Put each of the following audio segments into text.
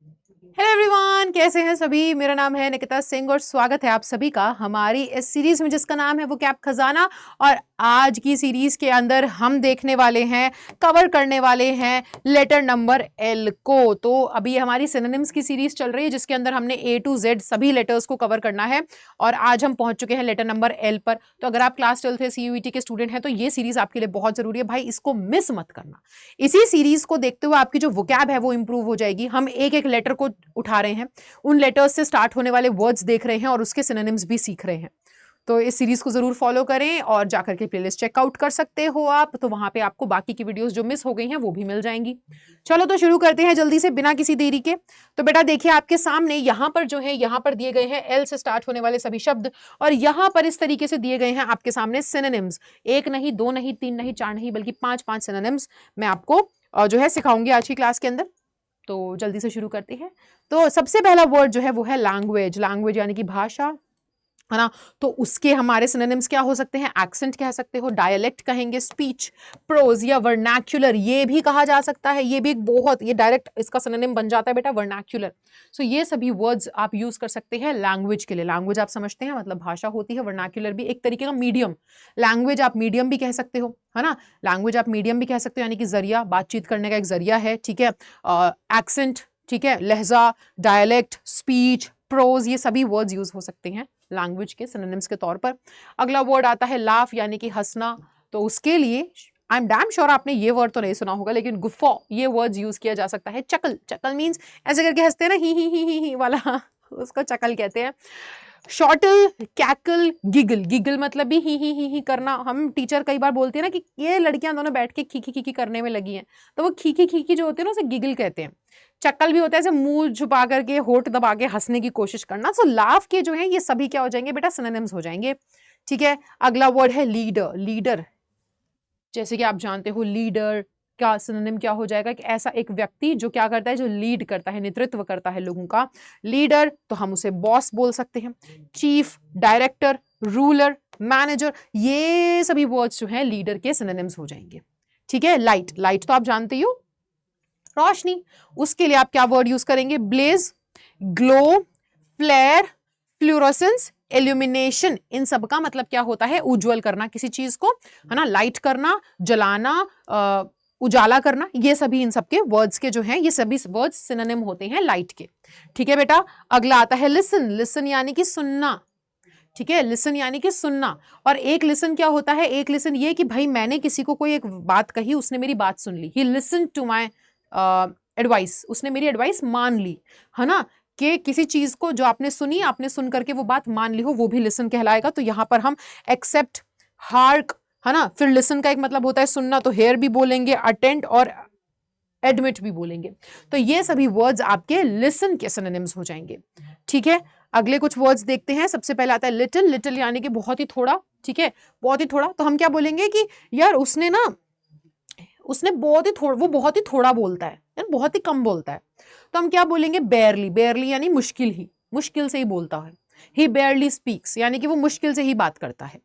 Hello everyone, कैसे हैं सभी। मेरा नाम है निकिता सिंह और स्वागत है आप सभी का हमारी इस सीरीज में जिसका नाम है वो कैप खजाना। और आज की सीरीज के अंदर हम देखने वाले हैं, कवर करने वाले हैं लेटर नंबर एल को। तो अभी हमारी सिनोनिम्स की सीरीज चल रही है जिसके अंदर हमने ए टू जेड सभी लेटर्स को कवर करना है और आज हम पहुंच चुके हैं लेटर नंबर एल पर। तो अगर आप क्लास 12th CUET के स्टूडेंट हैं तो ये सीरीज आपके लिए बहुत जरूरी है भाई, इसको मिस मत करना। इसी सीरीज को देखते हुए आपकी जो वोकैब है वो इंप्रूव हो जाएगी। हम एक एक लेटर को उठा रहे हैं, उन लेटर्स से स्टार्ट होने वाले वर्ड्स देख रहे हैं और उसके सिनोनिम्स भी सीख रहे हैं। तो इस सीरीज को जरूर फॉलो करें और जाकर के प्लेलिस्ट चेकआउट कर सकते हो आप, तो वहां पे आपको बाकी की वीडियोस जो मिस हो गई हैं वो भी मिल जाएंगी। चलो तो शुरू करते हैं जल्दी से बिना किसी देरी के। तो बेटा देखिए आपके सामने यहाँ पर जो है, यहाँ पर दिए गए हैं एल से स्टार्ट होने वाले सभी शब्द और यहाँ पर इस तरीके से दिए गए हैं आपके सामने सिनोनिम्स। एक नहीं, दो नहीं, तीन नहीं, चार नहीं, बल्कि पांच पांच सिनोनिम्स मैं आपको जो है सिखाऊंगी आज की क्लास के अंदर। तो जल्दी से शुरू करते हैं। तो सबसे पहला वर्ड जो है वो है लैंग्वेज। लैंग्वेज यानी कि भाषा, है ना। तो उसके हमारे सिनोनिम्स क्या हो सकते हैं? एक्सेंट कह सकते हो, डायलेक्ट कहेंगे, स्पीच, प्रोज या वर्नैक्युलर ये भी कहा जा सकता है। ये भी एक बहुत, ये डायरेक्ट इसका सिनोनिम बन जाता है बेटा वर्नैक्युलर। सो ये सभी वर्ड्स आप यूज कर सकते हैं लैंग्वेज के लिए। लैंग्वेज आप समझते हैं मतलब भाषा होती है, वर्नैक्युलर भी एक तरीके का मीडियम। लैंग्वेज आप मीडियम भी कह सकते हो, है ना। लैंग्वेज आप मीडियम भी कह सकते हो यानी कि जरिया, बातचीत करने का एक जरिया है, ठीक है। एक्सेंट, ठीक है, लहजा, डायलेक्ट, स्पीच, प्रोज ये सभी वर्ड्स यूज हो सकते हैं लैंग्वेज के सिनोनिम्स के तौर पर। अगला वर्ड आता है लाफ यानी कि हंसना। तो उसके लिए आई एम डैम श्योर आपने ये वर्ड तो नहीं सुना होगा, लेकिन गुफ्फा ये वर्ड यूज किया जा सकता है। चकल, चकल मींस ऐसे करके हंसते हैं ना, ही वाला उसको चकल कहते हैं। शॉर्टल, कैकल, गिगल। गिगल मतलब भी ही करना। हम टीचर कई बार बोलते हैं ना कि ये लड़कियां दोनों बैठ के खीखी खीखी करने में लगी हैं, तो वो खीखी खीखी जो होते हैं ना उसे गिगल कहते हैं। चक्कल भी होता है ऐसे मुंह छुपा करके, होठ दबा के हंसने की कोशिश करना। सो लाफ के जो है ये सभी क्या हो जाएंगे बेटा? सिनोनिम्स हो जाएंगे, ठीक है। अगला वर्ड है लीडर। लीडर जैसे कि आप जानते हो लीडर का सिनोनिम क्या हो जाएगा? कि ऐसा एक व्यक्ति जो क्या करता है, जो लीड करता है, नेतृत्व करता है लोगों का। लीडर तो हम उसे बॉस बोल सकते हैं। चीफ, डायरेक्टर, रूलर, मैनेजर ये सभी वर्ड्स जो हैं लीडर के सिनोनिम्स हो जाएंगे, ठीक है। लाइट, लाइट तो आप जानते ही हो, रोशनी। उसके लिए आप क्या वर्ड यूज करेंगे? Blaze, glow, flare, fluorescence, illumination. इन सब का मतलब क्या होता है? उज्जवल करना किसी चीज को, है ना। लाइट करना, जलाना, उजाला करना, ये सभी इन सबके वर्ड्स के जो हैं, ये सभी वर्ड्स सिनोनिम होते हैं लाइट के, ठीक है बेटा। अगला आता है लिसन। लिसन यानी कि सुनना, ठीक है। लिसन यानी कि सुनना। और एक लिसन क्या होता है? एक लिसन ये कि भाई मैंने किसी को कोई एक बात कही, उसने मेरी बात सुन ली, he listen to my advice, उसने मेरी एडवाइस मान ली, है ना। कि किसी चीज को जो आपने सुनी, आपने सुन करके वो बात मान ली हो, वो भी लिसन कहलाएगा। तो यहां पर हम एक्सेप्ट, हार्क, है ना। फिर लिसन का एक मतलब होता है सुनना, तो हेयर भी बोलेंगे, अटेंड और एडमिट भी बोलेंगे। तो ये सभी वर्ड्स आपके लिसन के सिनोनिम्स हो जाएंगे, ठीक है। अगले कुछ वर्ड्स देखते हैं। सबसे पहले आता है लिटिल। लिटिल यानी कि बहुत ही थोड़ा, ठीक है, बहुत ही थोड़ा। तो हम क्या बोलेंगे कि यार उसने ना, उसने बहुत ही थोड़ा, वो बहुत ही थोड़ा बोलता है, यार बहुत ही कम बोलता है। तो हम क्या बोलेंगे? बेयरली। बेयरली यानी मुश्किल ही, मुश्किल से ही बोलता है। ही बेयरली स्पीक्स यानी कि वो मुश्किल से ही बात करता है।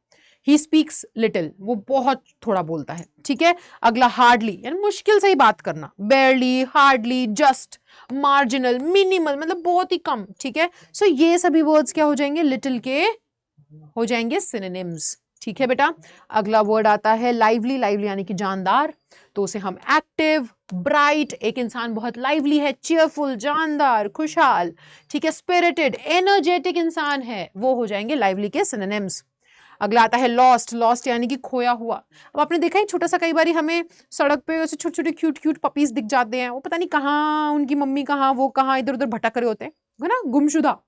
ही स्पीक्स लिटिल, वो बहुत थोड़ा बोलता है, ठीक है। अगला हार्डली यानी मुश्किल से ही बात करना। बेयरली, हार्डली, जस्ट, मार्जिनल, मिनिमल मतलब बहुत ही कम, ठीक है। सो ये सभी वर्ड्स क्या हो जाएंगे? लिटिल के हो जाएंगे सिनोनिम्स, ठीक है बेटा। अगला वर्ड आता है लाइवली। लाइवली यानी कि जानदार। तो उसे हम एक्टिव, ब्राइट, एक इंसान बहुत लाइवली है, चीयरफुल, जानदार, खुशहाल, ठीक है, स्पिरिटेड, एनर्जेटिक इंसान है, वो हो जाएंगे लाइवली के सिनोनिम्स। अगला आता है लॉस्ट। लॉस्ट यानी कि खोया हुआ। अब आपने देखा है छोटा सा, कई बार हमें सड़क पे ऐसे छोटे छोटे क्यूट क्यूट पपीज दिख जाते हैं, वो पता नहीं कहाँ उनकी मम्मी कहाँ, वो कहाँ, इधर उधर भटक रहे होते हैं, है ना, गुमशुदा,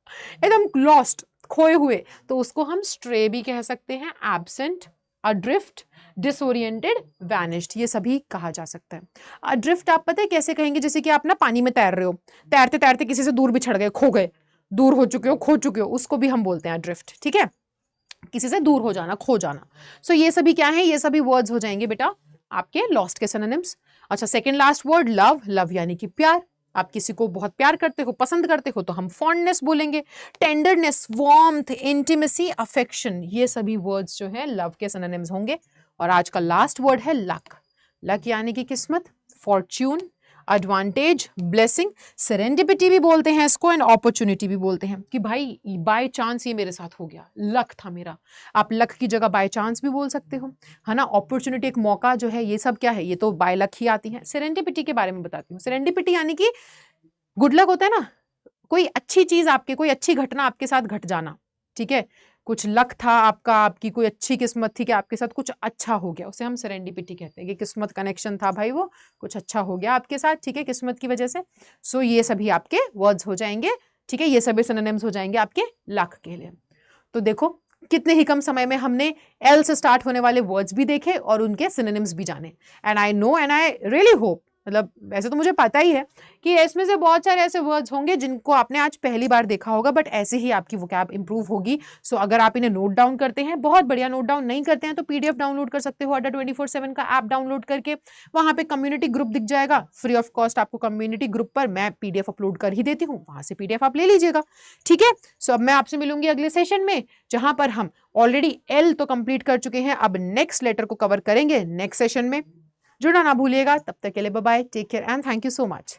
एकदम लॉस्ट, खोए हुए। तो उसको हम स्ट्रे भी कह सकते हैं, एब्सेंट, अड्रिफ्ट, डिसोरिएंटेड, वैनिश्ड, ये सभी कहा जा सकता है। अड्रिफ्ट आप पता है कैसे कहेंगे? जैसे कि आप ना पानी में तैर रहे हो, तैरते तैरते किसी से दूर बिछड़ गए, खो गए, दूर हो चुके हो, खो चुके हो, उसको भी हम बोलते हैं अड्रिफ्ट, ठीक है। किसी से दूर हो जाना, खो जाना। सो ये सभी क्या है? ये सभी वर्ड्स हो जाएंगे बेटा आपके लॉस्ट के सिनोनिम्स। अच्छा, second last word love. Love यानी कि प्यार। आप किसी को बहुत प्यार करते हो, पसंद करते हो, तो हम फॉन्डनेस बोलेंगे। टेंडरनेस, वार्मथ, इंटीमेसी, अफेक्शन, ये सभी वर्ड्स जो है लव के सिनोनिम्स होंगे। और आज का लास्ट वर्ड है लक। लक यानी कि किस्मत, फॉर्च्यून, एडवांटेज, ब्लेसिंग, सेरेंडिपिटी भी बोलते हैं इसको एंड अपॉर्चुनिटी भी बोलते हैं कि भाई बाय चांस ये मेरे साथ हो गया, लक था मेरा। आप लक की जगह बाय चांस भी बोल सकते हो, है ना। अपॉर्चुनिटी एक मौका जो है, ये सब क्या है, ये तो बाय लक ही आती है। सेरेंडिपिटी के बारे में बताती हूँ। सेरेंडिपिटी यानी कि गुड लक होता है ना, कोई अच्छी चीज आपके, कोई अच्छी घटना आपके साथ घट जाना, ठीक है। कुछ लक था आपका, आपकी कोई अच्छी किस्मत थी कि आपके साथ कुछ अच्छा हो गया, उसे हम सेरेंडिपिटी कहते हैं कि किस्मत कनेक्शन था भाई, वो कुछ अच्छा हो गया आपके साथ, ठीक है, किस्मत की वजह से। सो ये सभी आपके वर्ड्स हो जाएंगे, ठीक है, ये सभी सिनोनिम्स हो जाएंगे आपके लक के लिए। तो देखो कितने ही कम समय में हमने एल से स्टार्ट होने वाले वर्ड्स भी देखे और उनके सिनोनिम्स भी जाने। And I know and I really hope, मतलब वैसे तो मुझे पता ही है कि इसमें से बहुत सारे ऐसे वर्ड्स होंगे जिनको आपने आज पहली बार देखा होगा, बट ऐसे ही आपकी वोकैब इंप्रूव होगी। सो अगर आप इन्हें नोट डाउन करते हैं, बहुत बढ़िया, नोट डाउन नहीं करते हैं तो पीडीएफ डाउनलोड कर सकते हो अड्डा 24/7 का ऐप डाउनलोड करके। वहां पे कम्युनिटी ग्रुप दिख जाएगा, फ्री ऑफ कॉस्ट आपको कम्युनिटी ग्रुप पर मैं पीडीएफ अपलोड कर ही देती हूँ, वहां से पीडीएफ आप ले लीजिएगा, ठीक है। सो अब मैं आपसे मिलूंगी अगले सेशन में, जहां पर हम ऑलरेडी एल तो कंप्लीट कर चुके हैं, अब नेक्स्ट लेटर को कवर करेंगे नेक्स्ट सेशन में। जुड़ना ना भूलिएगा, तब तक के लिए bye bye, take care and thank you so much.